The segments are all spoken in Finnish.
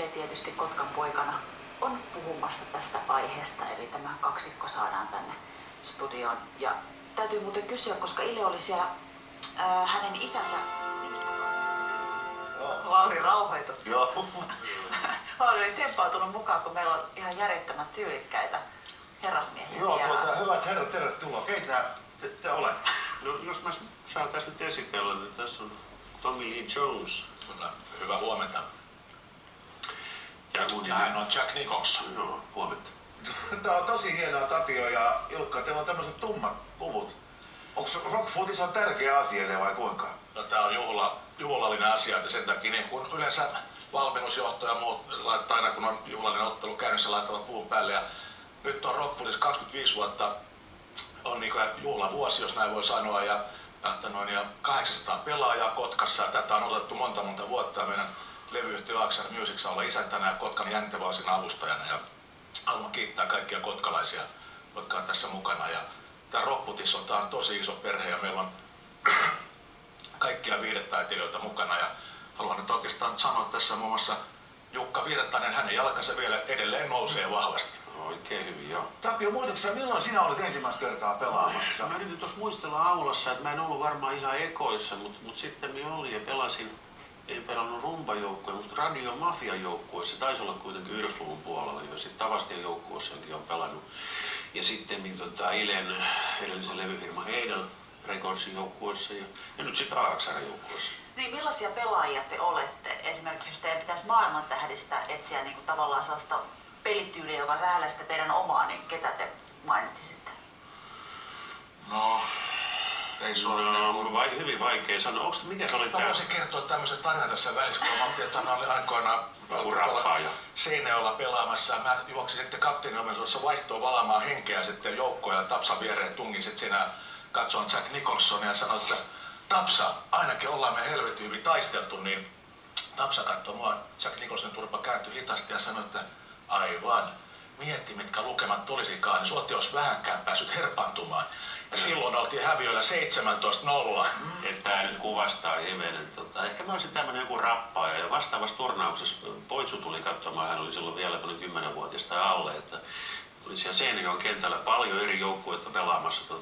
Ile tietysti Kotkan poikana on puhumassa tästä aiheesta, eli tämä kaksikko saadaan tänne studioon. Ja täytyy muuten kysyä, koska Ile oli siellä hänen isänsä... Lauri, rauhoitu. Joo. Lauri oli temppautunut mukaan, kun meillä on ihan järjettömän tyylikkäitä herrasmiehiä. Joo, hyvät herrat, tervetuloa. Keitä te olette? No, jos mä saan tässä nyt esitellä, niin tässä on Tommy Lee Jones. Kyllä, hyvää huomenta. Ja hän on Jack Nicholson. No, huomenta. Tää on tosi hienoa, Tapio ja Ilkka. Teillä on tämmöiset tummat puvut. Onko rockfootis on tärkeä asia vai kuinka? No, tää on juhlallinen asia, että sen takia niin kun yleensä valmennusjohto ja muut laittaa aina kun on juhlallinen ottelu käynnissä laittavat puun päälle. Ja nyt on rockfootis 25 vuotta on niin juhlavuosi, jos näin voi sanoa. Ja 800 pelaajaa Kotkassa ja tätä on otettu monta vuotta. Meidän levyyhtiö Aksar Music olla isäntänä ja Kotkan Jäntevaasin avustajana. Ja haluan kiittää kaikkia kotkalaisia, jotka on tässä mukana. Ja tämä rockfootis on tosi iso perhe ja meillä on kaikkia viihdetaiteilijoita mukana. Ja haluan nyt oikeastaan sanoa tässä muun muassa Jukka Virtanen, hänen jalkansa vielä edelleen nousee vahvasti. Oikein hyvin, joo. Tapio, muistatko milloin sinä olet ensimmäistä kertaa pelaamassa? Mä yritin tuossa muistella aulassa, että mä en ollut varmaan ihan ekoissa, mutta sitten minä olin ja pelasin, en pelannut rumbajoukkoja, mutta Radio Mafian joukkueessa, taisi olla kuitenkin 90-luvun puolella, ja sitten Tavastion joukkueessakin on pelannut. Ja sitten Ilen edellisen levyfirma Heidel Recordsin joukkueessa ja nyt sitten Aaksarin joukkueessa. Niin, millaisia pelaajia te olette? Esimerkiksi jos teidän pitäisi maailmantähdistä etsiä niin kuin tavallaan sellaista pelityyliä, joka lähellä sitä teidän omaa, niin ketä te mainitsisitte? No, ei se ole hyvin vaikea sanoa. Mikä se oli tää? Voisin kertoa tämmöisen tarinan tässä välissä, kun mä ajattelin, että hän oli aikoinaan Seinäjoella pelaamassa. Mä juoksin sitten kapteeninomaisuudessa vaihtoon valamaan henkeä sitten joukkoja ja Tapsan viereen tungin sitten siinä katsoin Jack Nicholsonia ja sanoin, että Tapsa, ainakin ollaan me helvetin hyvin taisteltu, niin Tapsa katsoi mua, Jack Nicholsonin turpa kääntyi hitaasti ja sanoi, että aivan, mietti mitkä lukemat olisikaan, niin suotti olisi vähänkään päässyt herpaantumaan. Ja silloin oltiin häviöllä 17-0. Että tää nyt kuvastaa hivenen. Ehkä mä olisin tämmönen joku rappaaja ja vastaavassa turnauksessa Poitsu tuli katsomaan, hän oli silloin vielä 10-vuotias tai alle, että oli siellä Seinäjoen kentällä paljon eri joukkueita pelaamassa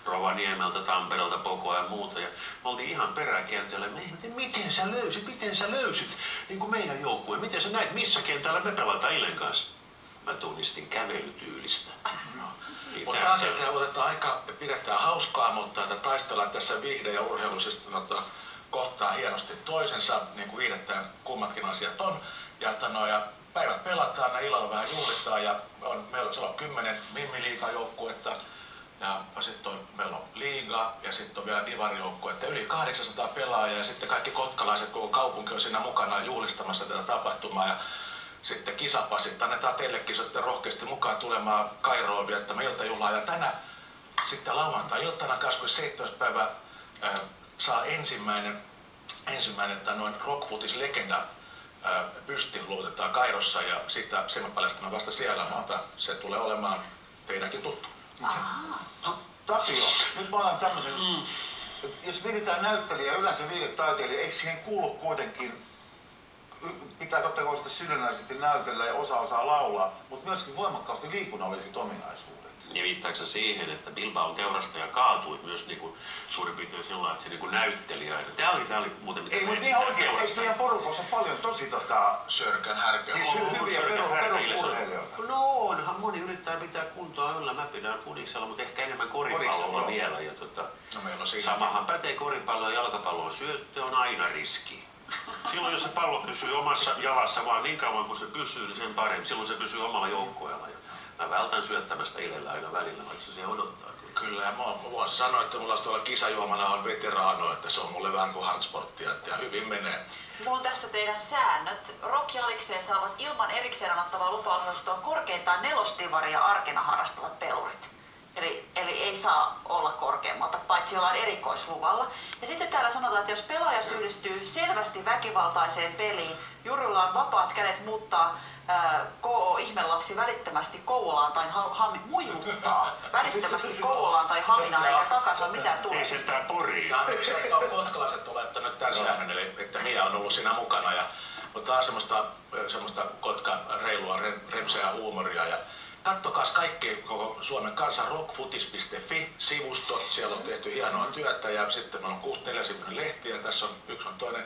Rovaniemeltä, Tampereelta, Pokoa ja muuta. Ja me oltiin ihan peräkentällä ja me ihmettiin, miten sä löysit niin kuin meidän joukkue, miten sä näit, missä kentällä me pelataan Ilen kanssa. Mä tunnistin kävelytyylistä. Mutta asiat otetaan aika, pidetään hauskaa, mutta että taistellaan tässä viihde- ja urheilusista kohtaa hienosti toisensa, niin kuin viihdetään kummatkin asiat on. Ja päivät pelataan ja illalla vähän juhlitaan ja meillä on 10 Mimmi-liigan joukkuetta ja sitten meillä on liiga ja sitten on vielä divari-joukkuetta. Yli 800 pelaajaa ja sitten kaikki kotkalaiset, koko kaupunki on siinä mukana juhlistamassa tätä tapahtumaa. Ja sitten kisapassit, annetaan teillekin sitten rohkeasti mukaan tulemaan Kairoon viettämään iltajuhlaa. Ja tänä sitten lauantai-iltana 27. päivä saa ensimmäinen rockfootis-legenda pystin luotetaan Kairossa ja sen mä paljastan vasta siellä, mutta se tulee olemaan teidänkin tuttu. No, Tapio, nyt mä olen tämmöisen, jos viihdetään näyttelijä, yleensä viihdetaiteilija, eikö siihen kuulu kuitenkin, pitää totta kai sitä sydännäisesti näytellä ja osaa laulaa, mutta myöskin voimakkaasti liikunnalliset ominaisuudet. Ja viittaako siihen, että Bilbaon teurastaja kaatui myös niinku suurin piirtein sellainen, että se niinku näytteli aina. Tää oli muuten mitä... Ei, mutta ihan oikein, eikö teidän porukassa paljon tosi Sörkän härkää? Siis hyviä perusurheilijoita. No onhan moni yrittää pitää kuntoa yllä. Mä pidän fudiksella, mutta ehkä enemmän koripallolla vielä. Ja no, samahan pätee koripalloon ja jalkapalloon. Syöttö on aina riski. Silloin jos se pallo pysyy omassa jalassa vaan niin kauan kuin se pysyy, niin sen parempi. Silloin se pysyy omalla joukkueella. Mä vältän syöttämästä Ilellä aina välillä, vaikka se odottaa. Kyllä, ja mä voin sanoa, että mulla tuolla kisajuomana on veteraano, että se on mulle vähän kuin hardsporttia, ja hyvin menee. Mulla on tässä teidän säännöt. Rock ja Alikseen saavat ilman erikseen annettavaa lupaa osallistua korkeintaan 4-divaria arkena harrastavat pelurit. Eli ei saa olla korkeammalta, paitsi jollain erikoisluvalla. Ja sitten täällä sanotaan, että jos pelaaja syyllistyy selvästi väkivaltaiseen peliin, juurilla on vapaat kädet muuttaa KO-ihmelapsi välittömästi Kouvolaan tai muijuttaa välittömästi Kouvolaan tai Haminaan eikä takaisin mitään tulee. Ei se sitä Poriin. Ja kotkalaiset on laittanut tämän säännön, eli että Mia on ollut siinä mukana. Ja Mutta tää on semmoista reilua, remseää huumoria. Ja kattokas kaikki koko Suomen kansan rockfutis.fi-sivusto. Siellä on tehty hienoa työtä ja sitten meillä on 64-sivuinen lehti ja tässä on yksi on toinen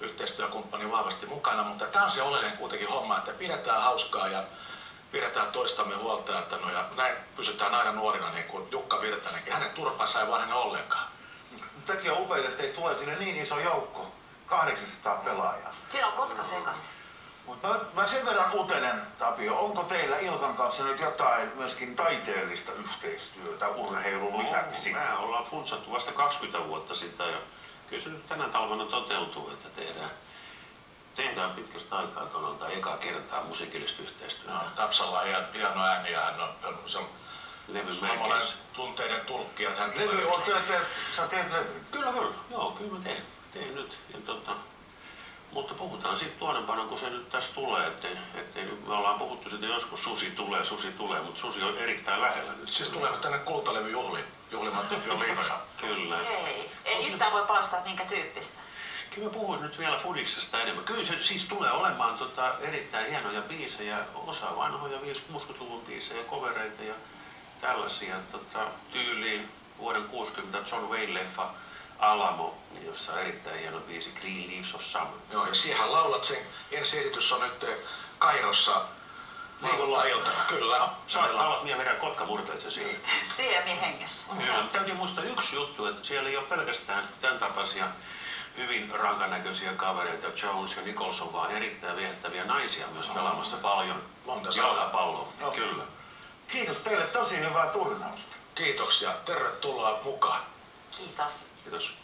yhteistyökumppani vahvasti mukana. Mutta tää on se oleellinen kuitenkin homma, että pidetään hauskaa ja pidetään toistamme huolta. Ja näin pysytään aina nuorina niin kuin Jukka Virtanenkin. Hänen turpansa ei vanhene ollenkaan. Tämäkin on upeita, ettei tule sinne niin iso joukko. 800 pelaajaa. Siinä on Kotka sekaisin. Mutta mä sen verran utelen, Tapio, onko teillä Ilkan kanssa nyt jotain myöskin taiteellista yhteistyötä urheilun lisäksi? Me ollaan funtsattu vasta 20 vuotta sitä ja kyllä se nyt tänä talvena toteutuu, että tehdään pitkästä aikaa tuolla ekaa kertaa musiikillista yhteistyötä. No, Tapsalla on hieno ääni ja hän on suomalainen tunteiden tulkki. Levy on sä teet levy? Kyllä. Joo, kyllä mä teen nyt. Ja mutta puhutaan sitten tuonempana, kun se nyt tässä tulee, ettei me ollaan puhuttu sitten joskus Susi tulee, mutta Susi on erittäin lähellä nyt. Siis tulee tänne Kultalevy juhlimatta violinoja. Kyllä. Ei yhtään voi palastaa minkä tyyppistä. Kyllä mä puhuin nyt vielä Fudiksesta enemmän. Kyllä se siis tulee olemaan erittäin hienoja biisejä, osa vanhoja 50-60-luvun biisejä, covereita ja tällaisia tyyliin vuoden 60 John Wayne-leffa Alamo, jossa on erittäin hieno biisi Green Leaves of Summer. Joo, ja siihen laulat sen. Ensi-esitys on nyt Kairossa lauantai-iltana. Kyllä. Saattaa olla, minä vedän kotkamurteitse siihen. Siemi hengessä. Kyllä. Täytyy muistaa yksi juttu, että siellä ei ole pelkästään tämän tapaisia hyvin rankanäköisiä kavereita, Jones ja Nicholson, vaan erittäin viehättäviä naisia myös pelaamassa paljon jalkapalloa. Kyllä. Kiitos teille, tosi hyvää turnausta. Kiitoksia, tervetuloa mukaan. Kiitos. Kiitos.